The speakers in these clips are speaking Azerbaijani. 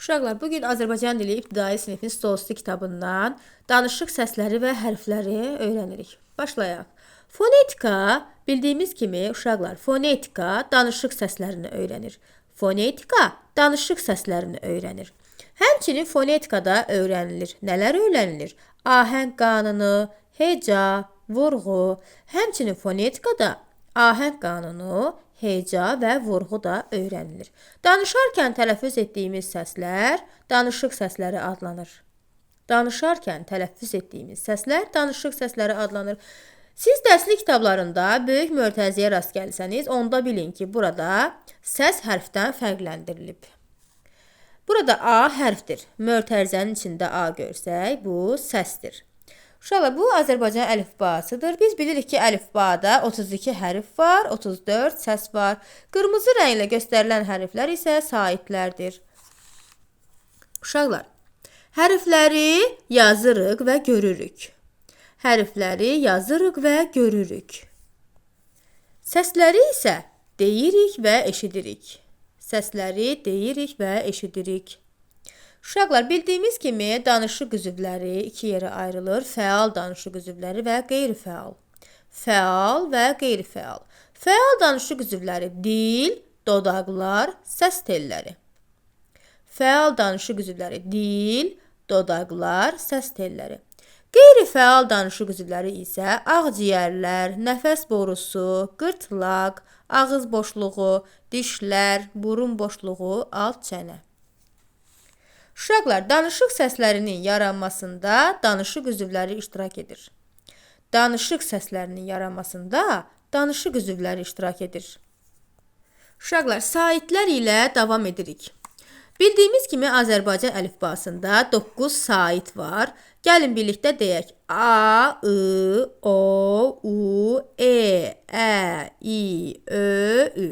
Uşaqlar, bugün Azərbaycan dili ibtidai sinifin stol üstü kitabından danışıq səsləri və hərfləri öyrənirik. Başlayaq. Fonetika, bildiyimiz kimi uşaqlar, fonetika danışıq səslərini öyrənir. Fonetika danışıq səslərini öyrənir. Həmçinin fonetikada öyrənilir. Nələr öyrənilir? Ahəng qanunu, heca, vurğu. Həmçinin fonetikada ahəng qanunu, heca və vurğu da öyrənilir. Danışarkən tələffüz etdiyimiz səslər danışıq səsləri adlanır. Danışarkən tələffüz etdiyimiz səslər danışıq səsləri adlanır. Siz dərslik kitablarında böyük mötərizəyə rast gəlsəniz, onda bilin ki, burada səs hərfdən fərqləndirilib. Burada A hərfdir. Mötərizənin içində A görsək, bu səsdir. Uşaqlar, bu Azərbaycan əlifbasıdır. Biz bilirik ki, əlifbada 32 hərf var, 34 səs var. Qırmızı rənglə göstərilən hərflər isə saitlərdir. Uşaqlar, hərfləri yazırıq və görürük. Hərfləri yazırıq və görürük. Səsləri isə deyirik və eşidirik. Səsləri deyirik və eşidirik. Uşaqlar, bildiyimiz kimi danışıq üzvləri iki yerə ayrılır. Fəal danışıq üzvləri və qeyri-fəal. Fəal və qeyri-fəal. Fəal danışıq üzvləri dil, dodaqlar, səs telləri. Fəal danışıq üzvləri dil, dodaqlar, səs telləri. Qeyri-fəal danışıq üzvləri isə ağciyərlər, nəfəs borusu, qırtlaq, ağız boşluğu, dişlər, burun boşluğu, alt çənə. Uşaqlar, danışıq səslərinin yaranmasında danışıq üzvləri iştirak edir. Danışıq səslərinin yaranmasında danışıq üzvləri iştirak edir. Uşaqlar, saitlər ilə davam edirik. Bildiyimiz kimi Azərbaycan əlifbasında 9 sait var. Gəlin birlikdə deyək. A, I, O, U, E, Ə, İ, Ö, Ü.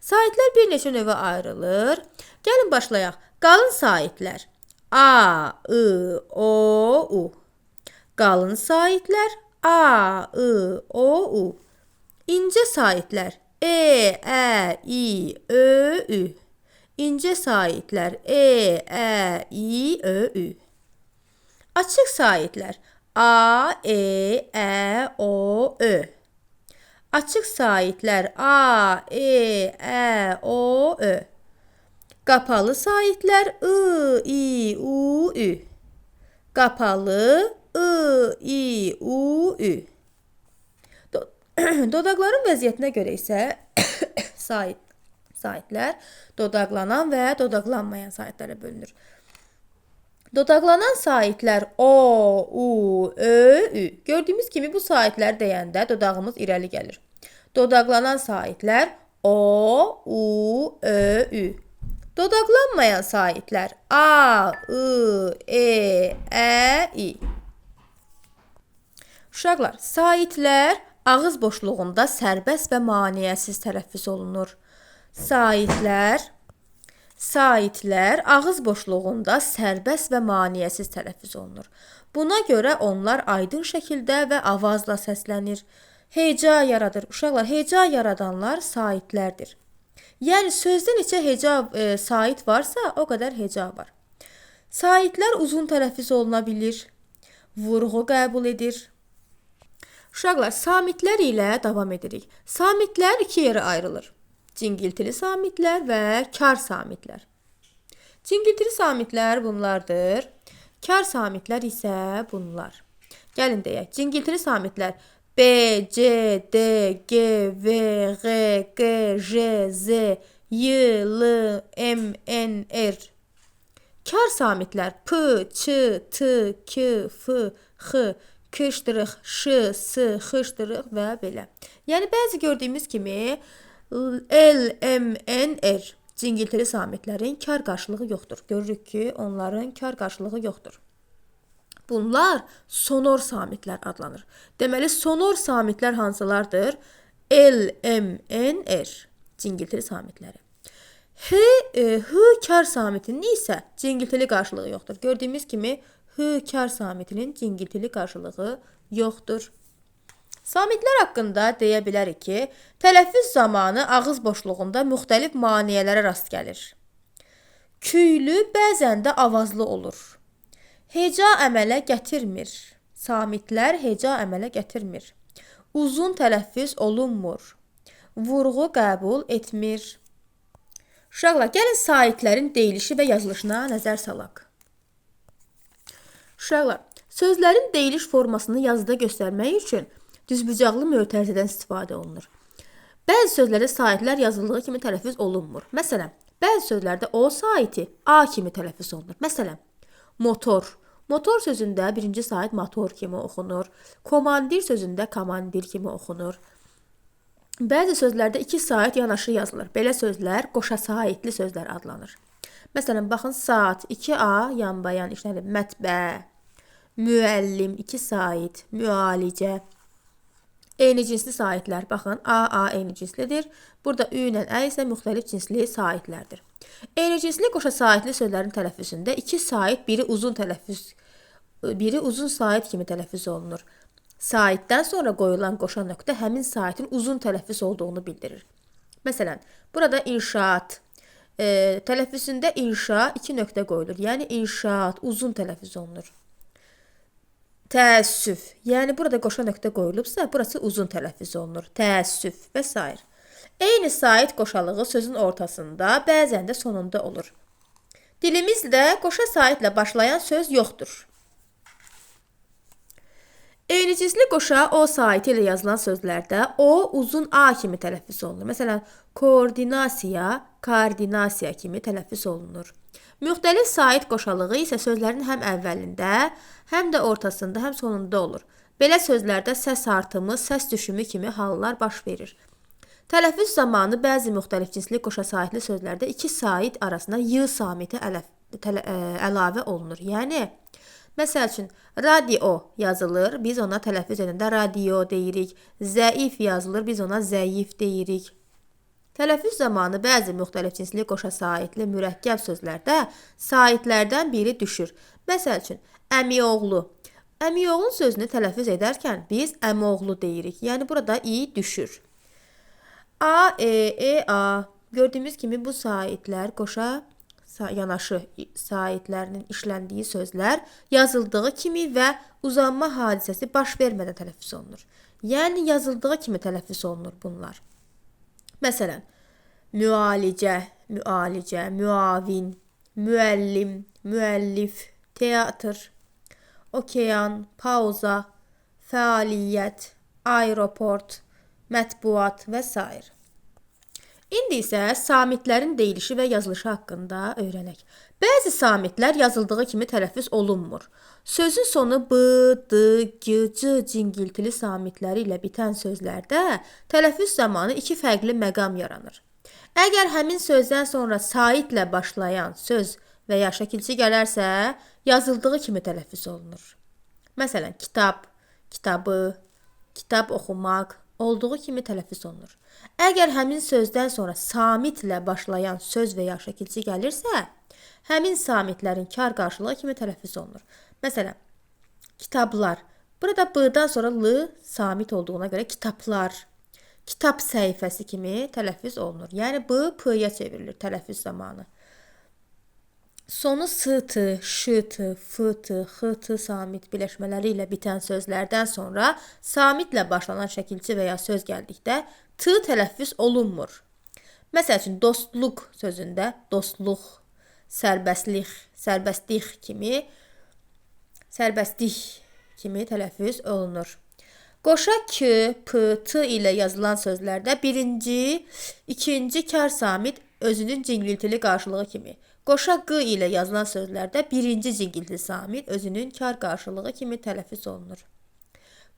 Saitlər bir neçə növə ayrılır. Gəlin başlayaq. Qalın saitlər A, I, O, U. Qalın saitlər A, I, O, U. İncə saitlər E, Ə, İ, Ö, Ü. İncə saitlər E, Ə, İ, Ö, Ü. Açıq saitlər A, E, Ə, O, Ö. Açıq saitlər A, E, Ə, O, Ö. Qapalı saitlər I, I, U, Ü. Qapalı I, I, U, Ü. Dodaqların vəziyyətinə görə isə saitlər dodaqlanan və dodaqlanmayan saitlərə bölünür. Dodaqlanan saitlər O, U, Ö, Ü. Gördüyümüz kimi bu saitlər deyəndə dodağımız irəli gəlir. Dodaqlanan saitlər O, U, Ö, Ü. Dodaqlanmayan saitlər A, I, E, Ə, İ. Uşaqlar, saitlər ağız boşluğunda sərbəst və maneəsiz tələffüz olunur. Saitlər ağız boşluğunda sərbəst və maneəsiz tələffüz olunur. Buna görə onlar aydın şəkildə və avazla səslənir. Heca yaradır. Uşaqlar, heca yaradanlar saitlərdir. Yəni, sözdə neçə heca sait varsa, o qədər heca var. Saitlər uzun tələffüz oluna bilir. Vurğu qəbul edir. Uşaqlar, samitlər ilə davam edirik. Samitlər iki yerə ayrılır. Cingiltili samitlər və kar samitlər. Cingiltili samitlər bunlardır. Kar samitlər isə bunlar. Gəlin deyək. Cingiltili samitlər B, C, D, G, V, G, G, J, Z, Y, L, M, N, R. Kar samitlər P, Ç, T, K, F, X, K', Ş, S, X' və belə. Yəni, bəzi gördüyümüz kimi L, M, N, R. Cingiltili samitlərin kar qarşılığı yoxdur. Görürük ki, onların kar qarşılığı yoxdur. Bunlar sonor samitlər adlanır. Deməli, sonor samitlər hansılardır? L, M, N, R. Cingiltili samitləri. H kar samitinin isə cingiltili qarşılığı yoxdur. Gördüyümüz kimi H kar samitinin cingiltili qarşılığı yoxdur. Samitlər haqqında deyə bilərik ki, tələffüz zamanı ağız boşluğunda müxtəlif maneələrə rast gəlir. Küylü bəzən də avazlı olur. Heca əmələ gətirmir. Samitlər heca əmələ gətirmir. Uzun tələffüz olunmur. Vurğu qəbul etmir. Uşaqlar, gəlin saitlərin deyilişi və yazılışına nəzər salaq. Uşaqlar, sözlərin deyiliş formasını yazıda göstərmək üçün düzbucaqlı mötərizədən istifadə olunur. Bəzi sözlərdə saitlər yazıldığı kimi tələffüz olunmur. Məsələn, bəzi sözlərdə o saiti A kimi tələffüz olunur. Məsələn, motor. Motor sözündə birinci sait motor kimi oxunur. Komandir sözündə komandir kimi oxunur. Bəzi sözlərdə iki sait yanaşı yazılır. Belə sözlər qoşa saitli sözlər adlanır. Məsələn, baxın, saat 2A yanbayan işlənib. Mətbə, müəllim 2 sait, müalicə. Eyni cinsli saitlər, baxın, A eyni cinslidir. Burada Ü ilə Ə isə müxtəlif cinsli saitlərdir. Eyni cinsli qoşa saitli sözlərin tələffüzündə iki sait, biri uzun sait kimi tələffüz olunur. Saitdən sonra qoyulan qoşa nöqtə həmin saitin uzun tələffüz olduğunu bildirir. Məsələn, burada inşaat, tələffüzündə inşa 2 nöqtə qoyulur. Yəni, inşaat uzun tələffüz olunur. Təəssüf, yəni burada qoşa nöqtə qoyulubsa, burası uzun tələffüz olunur. Təəssüf və s. Eyni sait qoşalığı sözün ortasında, bəzən də sonunda olur. Dilimizdə qoşa saitlə başlayan söz yoxdur. Eyni cinsli qoşa o saiti ilə yazılan sözlərdə o uzun A kimi tələffüz olunur. Məsələn, koordinasiya, koordinasiya kimi tələffüz olunur. Müxtəlif sait qoşalığı isə sözlərin həm əvvəlində, həm də ortasında, həm sonunda olur. Belə sözlərdə səs artımı, səs düşümü kimi hallar baş verir. Tələffüz zamanı bəzi müxtəlif cinsli qoşa saitli sözlərdə iki sait arasına y samiti əlavə olunur. Yəni, məsəl üçün, radio yazılır, biz ona tələffüz edəndə radio deyirik. Zəif yazılır, biz ona zəif deyirik. Tələffüz zamanı bəzi müxtəlif cinsli qoşa saitli mürəkkəb sözlərdə saitlərdən biri düşür. Məsəl üçün, əmioğlu. Əmioğlun sözünü tələffüz edərkən biz əmoğlu deyirik. Yəni, burada i düşür. A, A. Gördüyümüz kimi bu saitlər qoşa yanaşı saitlərinin işləndiyi sözlər yazıldığı kimi və uzanma hadisəsi baş vermədən tələffüz olunur. Yəni, yazıldığı kimi tələffüz olunur bunlar. Məsələn, müalicə, müalicə, müavin, müəllim, müəllif, teatr, okean, pauza, fəaliyyət, aeroport, mətbuat və s. İndi isə samitlərin deyilişi və yazılışı haqqında öyrənək. Bəzi samitlər yazıldığı kimi tələffüz olunmur. Sözün sonu b, d, g, c cingiltili samitləri ilə bitən sözlərdə tələffüz zamanı iki fərqli məqam yaranır. Əgər həmin sözdən sonra saitlə başlayan söz və ya şəkilçi gələrsə, yazıldığı kimi tələffüz olunur. Məsələn, kitab, kitabı, kitab oxumaq olduğu kimi tələffüz olunur. Əgər həmin sözdən sonra samitlə başlayan söz və ya şəkilçi gəlirsə, həmin samitlərin kar qarşılığı kimi tələffüz olunur. Məsələn, kitablar. Burada b-dan sonra l samit olduğuna görə kitablar, kitab səhifəsi kimi tələffüz olunur. Yəni, b, p-ya çevrilir tələffüz zamanı. Sonu s-t, ş-t, f-t, x-t samit birləşmələri ilə bitən sözlərdən sonra samitlə başlanan şəkilçi və ya söz gəldikdə t tələffüz olunmur. Məsəl üçün, dostluq sözündə dostluq, sərbəstlik, sərbəstlik kimi tələffüz olunur. Qoşa k, p, t ilə yazılan sözlərdə birinci, ikinci kar samit özünün cingiltili qarşılığı kimi. Qoşa q ilə yazılan sözlərdə birinci cingiltili samit özünün kar qarşılığı kimi tələffüz olunur.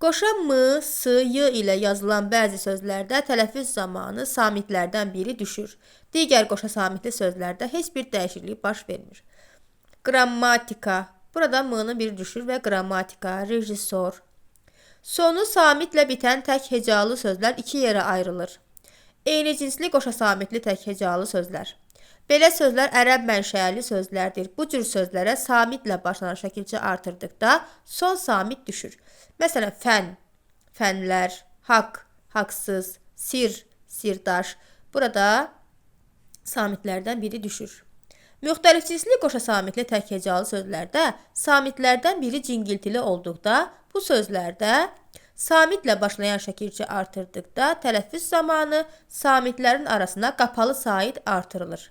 Qoşa m, s, y ilə yazılan bəzi sözlərdə tələffüz zamanı samitlərdən biri düşür. Digər qoşa samitli sözlərdə heç bir dəyişiklik baş vermir. Qrammatika. Burada m-nın biri düşür və qrammatika, rejissor. Sonu samitlə bitən tək hecalı sözlər iki yerə ayrılır. Eyni cinsli qoşa samitli tək hecalı sözlər. Belə sözlər ərəb mənşəli sözlərdir. Bu cür sözlərə samitlə başlanan şəkilçi artırdıqda son samit düşür. Məsələn, fən, fənlər, haqq, haqsız, sir, sirdaş. Burada samitlərdən biri düşür. Müxtəlif cinsli qoşa samitli tək hecalı sözlərdə samitlərdən biri cingiltili olduqda, bu sözlərdə samitlə başlayan şəkilçi artırdıqda tələffüz zamanı samitlərin arasına qapalı sait artırılır.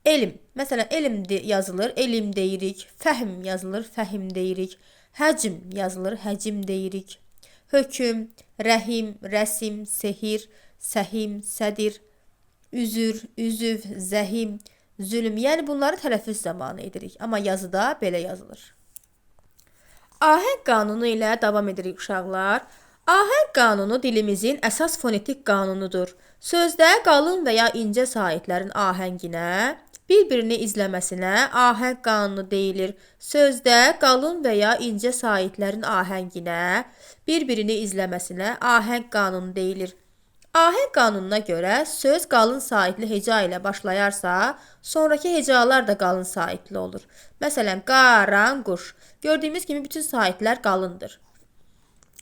Elm, məsələn, elm yazılır, elm deyirik. Fəhm yazılır, fəhim deyirik. Həcm yazılır, həcim deyirik. Hökm, rəhim, rəsim, sehir, səhim, sədir, üzür, üzüv, zəhim, zülm. Yəni bunları tələffüz zamanı edirik. Amma yazıda belə yazılır. Ahəng qanunu ilə davam edirik uşaqlar. Ahəng qanunu dilimizin əsas fonetik qanunudur. Sözdə qalın və ya incə saitlərin ahənginə, bir-birini izləməsinə ahəng qanunu deyilir. Sözdə qalın və ya incə saitlərin ahənginə, bir-birini izləməsinə ahəng qanunu deyilir. Ahəng qanununa görə söz qalın saitli heca ilə başlayarsa, sonraki hecalar da qalın saitli olur. Məsələn, qaranquş. Gördüyümüz kimi bütün saitlər qalındır.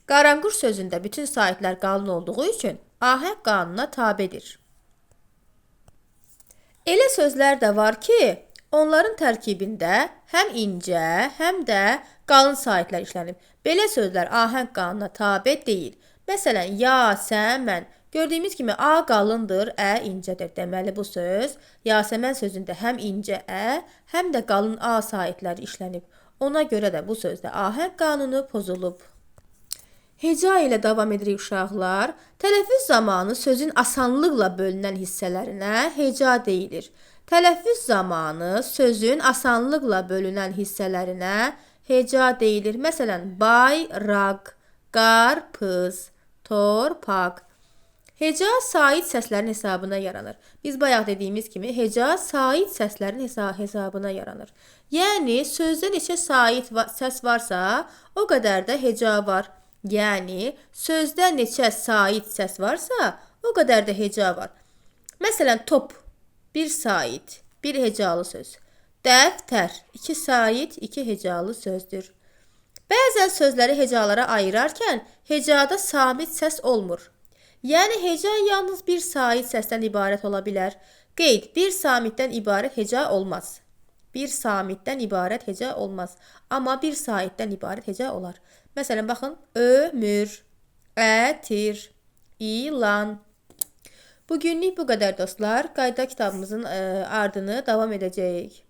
Qaranquş sözündə bütün saitlər qalın olduğu üçün ahəng qanununa tabedir. Elə sözlər də var ki, onların tərkibində həm incə, həm də qalın saitlər işlənib. Belə sözlər ahəng qanununa tabe deyil. Məsələn, Yasəmən. Gördüyümüz kimi A qalındır, Ə incədir. Deməli bu söz Yasəmən sözündə həm incə Ə, həm də qalın A saitləri işlənib. Ona görə də bu sözdə ahəng qanunu pozulub. Heca ilə davam edirik uşaqlar. Tələffüz zamanı sözün asanlıqla bölünən hissələrinə heca deyilir. Tələffüz zamanı sözün asanlıqla bölünən hissələrinə heca deyilir. Məsələn, bayraq, qarpız, torpaq. Heca sait səslərin hesabına yaranır. Biz bayaq dediyimiz kimi heca sait səslərin hesabına yaranır. Yəni sözdə neçə sait səs varsa, o qədər də heca var. Yəni sözdə neçə sait səs varsa, o qədər də heca var. Məsələn, top, bir sait, bir hecalı söz. Dəftər, iki sait, iki hecalı sözdür. Bəzən sözləri hecalara ayırarkən hecada sabit səs olmur. Yəni heca yalnız bir sait səsdən ibarət ola bilər. Qeyd, bir samitdən ibarət heca olmaz. Bir samitdən ibarət heca olmaz. Amma bir saitdən ibarət heca olar. Məsələn, baxın, ömür, ətir, ilan. Bugünlük bu qədər dostlar. Qayda kitabımızın ardını davam edəcəyik.